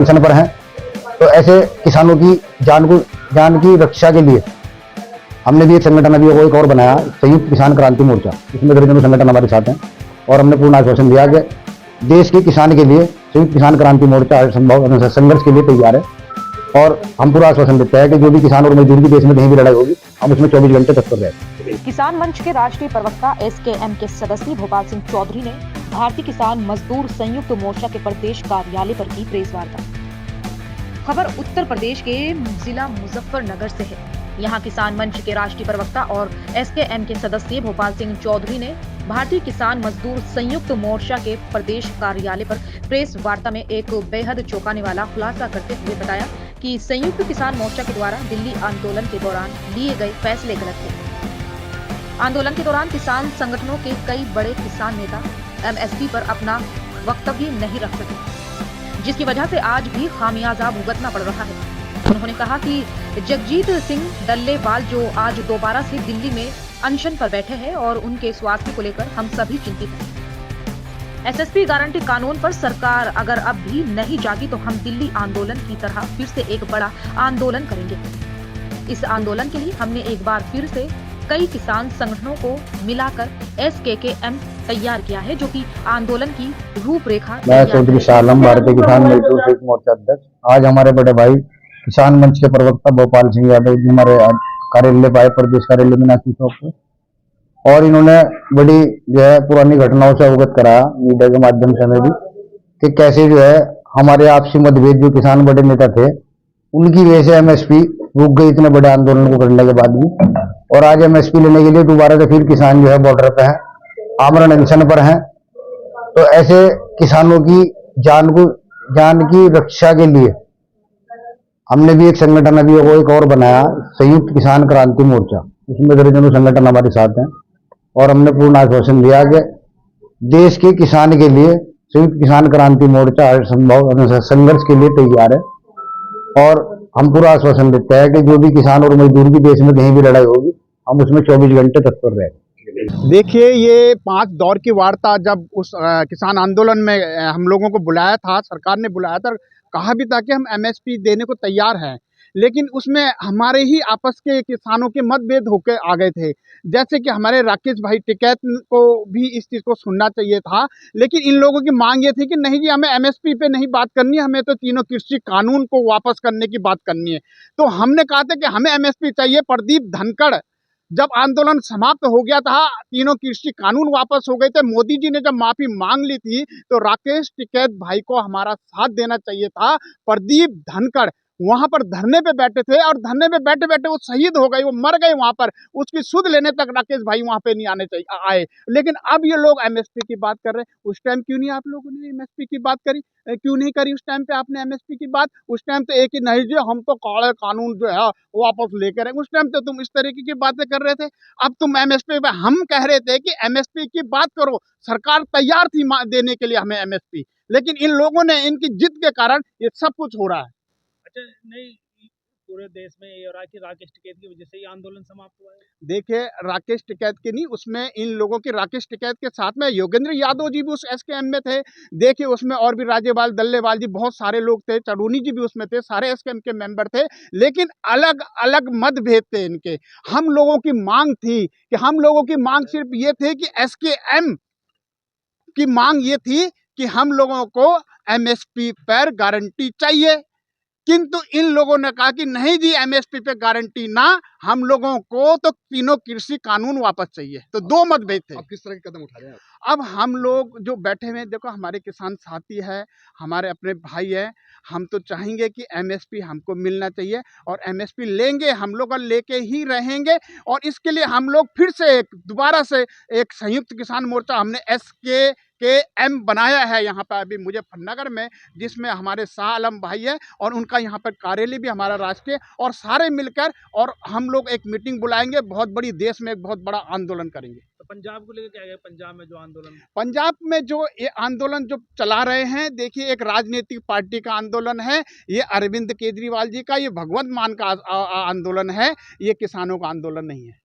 Mission पर हैं। तो ऐसे किसानों की जान की रक्षा के लिए हमने भी एक संगठन अभी एक और बनाया, संयुक्त किसान क्रांति मोर्चा। इसमें दर्जनों संगठन हमारे साथ हैं और हमने पूर्ण आश्वासन दिया कि देश के किसान के लिए संयुक्त किसान क्रांति मोर्चा हर संभव संघर्ष के लिए तैयार है। और हम पूरा आश्वासन देते हैं कि जो भी किसान और मजदूर की देश में कहीं भी लड़ाई होगी, हम उसमें 24 घंटे तत्पर रहेंगे। किसान मंच के राष्ट्रीय प्रवक्ता SKM के सदस्य भोपाल सिंह चौधरी ने भारतीय किसान मजदूर संयुक्त मोर्चा के प्रदेश कार्यालय पर की प्रेस वार्ता। खबर उत्तर प्रदेश के जिला मुजफ्फरनगर से है। यहाँ किसान मंच के राष्ट्रीय प्रवक्ता और SKM के सदस्य भोपाल सिंह चौधरी ने भारतीय किसान मजदूर संयुक्त मोर्चा के प्रदेश कार्यालय पर प्रेस वार्ता में एक बेहद चौंकाने वाला खुलासा करते हुए बताया कि संयुक्त किसान मोर्चा के द्वारा दिल्ली आंदोलन के दौरान लिए गए फैसले गलत थे। आंदोलन के दौरान किसान संगठनों के कई बड़े किसान नेता MSP पर अपना वक्तव्य नहीं रख सके, जिसकी वजह से आज भी खामियाजा भुगतना पड़ रहा है। उन्होंने कहा कि जगजीत सिंह डल्लेवाल जो आज दोबारा से दिल्ली में अनशन पर बैठे हैं और उनके स्वास्थ्य को लेकर हम सभी चिंतित हैं। SSP गारंटी कानून पर सरकार अगर अब भी नहीं जागी तो हम दिल्ली आंदोलन की तरह फिर से एक बड़ा आंदोलन करेंगे। इस आंदोलन के लिए हमने एक बार फिर से कई किसान संगठनों को मिलाकर SKKM तैयार किया है, जो कि आंदोलन की रूपरेखा। मैं चौधरी शाह आलम, भारतीय किसान मजदूर संयुक्त मोर्चा अध्यक्ष। आज हमारे बड़े भाई किसान मंच के प्रवक्ता भोपाल सिंह यादव जी हमारे कार्यालय पाए, प्रदेश कार्यालय मीनाक्षी चौक पे, और इन्होंने बड़ी जो है पुरानी घटनाओं से अवगत कराया मीडिया के माध्यम से हमें भी, कि कैसे जो है हमारे आपसी मतभेद जो किसान बड़े नेता थे उनकी वजह से MSP रुक गई इतने बड़े आंदोलन को करने के बाद भी। और आज MSP लेने के लिए दोबारा से फिर किसान जो है बॉर्डर पे है, आमरण अनशन पर हैं। तो ऐसे किसानों की जान की रक्षा के लिए हमने भी एक संगठन अभी एक और बनाया, संयुक्त किसान क्रांति मोर्चा। इसमें दर्जनों संगठन हमारे साथ हैं और हमने पूर्ण आश्वासन दिया कि देश के किसान के लिए संयुक्त किसान क्रांति मोर्चा हर संभव संघर्ष के लिए तैयार है। और हम पूरा आश्वासन देते हैं कि जो भी किसान और मजदूर की देश में कहीं भी लड़ाई होगी, हम उसमें 24 घंटे तत्पर रहेंगे। देखिए, ये 5 दौर की वार्ता जब उस किसान आंदोलन में हम लोगों को बुलाया था, सरकार ने बुलाया था, कहा भी था कि हम MSP देने को तैयार हैं, लेकिन उसमें हमारे ही आपस के किसानों के मतभेद होकर आ गए थे। जैसे कि हमारे राकेश भाई टिकैत को भी इस चीज़ को सुनना चाहिए था, लेकिन इन लोगों की मांग ये थी कि नहीं जी, हमें MSP पे नहीं बात करनी है, हमें तो तीनों कृषि कानून को वापस करने की बात करनी है। तो हमने कहा था कि हमें MSP चाहिए। प्रदीप धनखड़ जब आंदोलन समाप्त हो गया था, तीनों कृषि कानून वापस हो गए थे, मोदी जी ने जब माफी मांग ली थी, तो राकेश टिकैत भाई को हमारा साथ देना चाहिए था। प्रदीप धनखड़ वहां पर धरने पे बैठे थे और धरने पे बैठे बैठे वो शहीद हो गए, वो मर गए वहां पर। उसकी सुध लेने तक राकेश भाई वहां पे नहीं आने चाहिए आए। लेकिन अब ये लोग MSP की बात कर रहे हैं। उस टाइम क्यों नहीं आप लोगों ने MSP की बात करी? क्यों नहीं करी उस टाइम पे आपने MSP की बात? उस टाइम तो एक ही नहीं जी, हम तो काले कानून जो है वापस लेकर आए। उस टाइम तो तुम इस तरीके की बातें कर रहे थे। अब तुम MSP पे, हम कह रहे थे कि MSP की बात करो, सरकार तैयार थी देने के लिए हमें MSP, लेकिन इन लोगों ने, इनकी जिद के कारण ये सब कुछ हो रहा है। अच्छा, नहीं, पूरे देश में ये हो रहा है कि राकेश टिकैत की वजह से ये आंदोलन समाप्त हुआ है। देखिए, राकेश टिकैत के नहीं, उसमें इन लोगों की, राकेश टिकैत के साथ में योगेंद्र यादव जी भी उस SKM में थे। देखिए, उसमें और भी राज्यपाल दल्लेवाल जी, बहुत सारे लोग थे, चरूनी जी भी उसमें थे, सारे SKM के मेंबर थे, लेकिन अलग अलग मतभेद थे इनके। हम लोगों की मांग थी कि, हम लोगों की मांग सिर्फ ये थे कि SKM की मांग ये थी कि हम लोगों को MSP पर गारंटी चाहिए, किंतु इन लोगों ने कहा कि नहीं जी, MSP पे गारंटी ना, हम लोगों को तो तीनों कृषि कानून वापस चाहिए। तो दो मतभेद थे। अब किस तरह के कदम उठा रहे हैं? अब हम लोग जो बैठे हुए हैं, देखो हमारे किसान साथी है, हमारे अपने भाई है, हम तो चाहेंगे कि MSP हमको मिलना चाहिए और MSP लेंगे हम लोग और लेके ही रहेंगे। और इसके लिए हम लोग फिर से दोबारा से एक संयुक्त किसान मोर्चा हमने SKKM बनाया है यहाँ पर अभी मुजफ्फरनगर में, जिसमें हमारे शाह आलम भाई है और उनका यहाँ पर कार्यालय भी हमारा राष्ट्रीय, और सारे मिलकर और हम लोग एक मीटिंग बुलाएंगे, बहुत बड़ी, देश में एक बहुत बड़ा आंदोलन करेंगे। तो पंजाब को लेकर क्या है? पंजाब में जो आंदोलन, पंजाब में जो ये आंदोलन जो चला रहे हैं, देखिए एक राजनीतिक पार्टी का आंदोलन है, ये अरविंद केजरीवाल जी का, ये भगवंत मान का आंदोलन है, ये किसानों का आंदोलन नहीं है।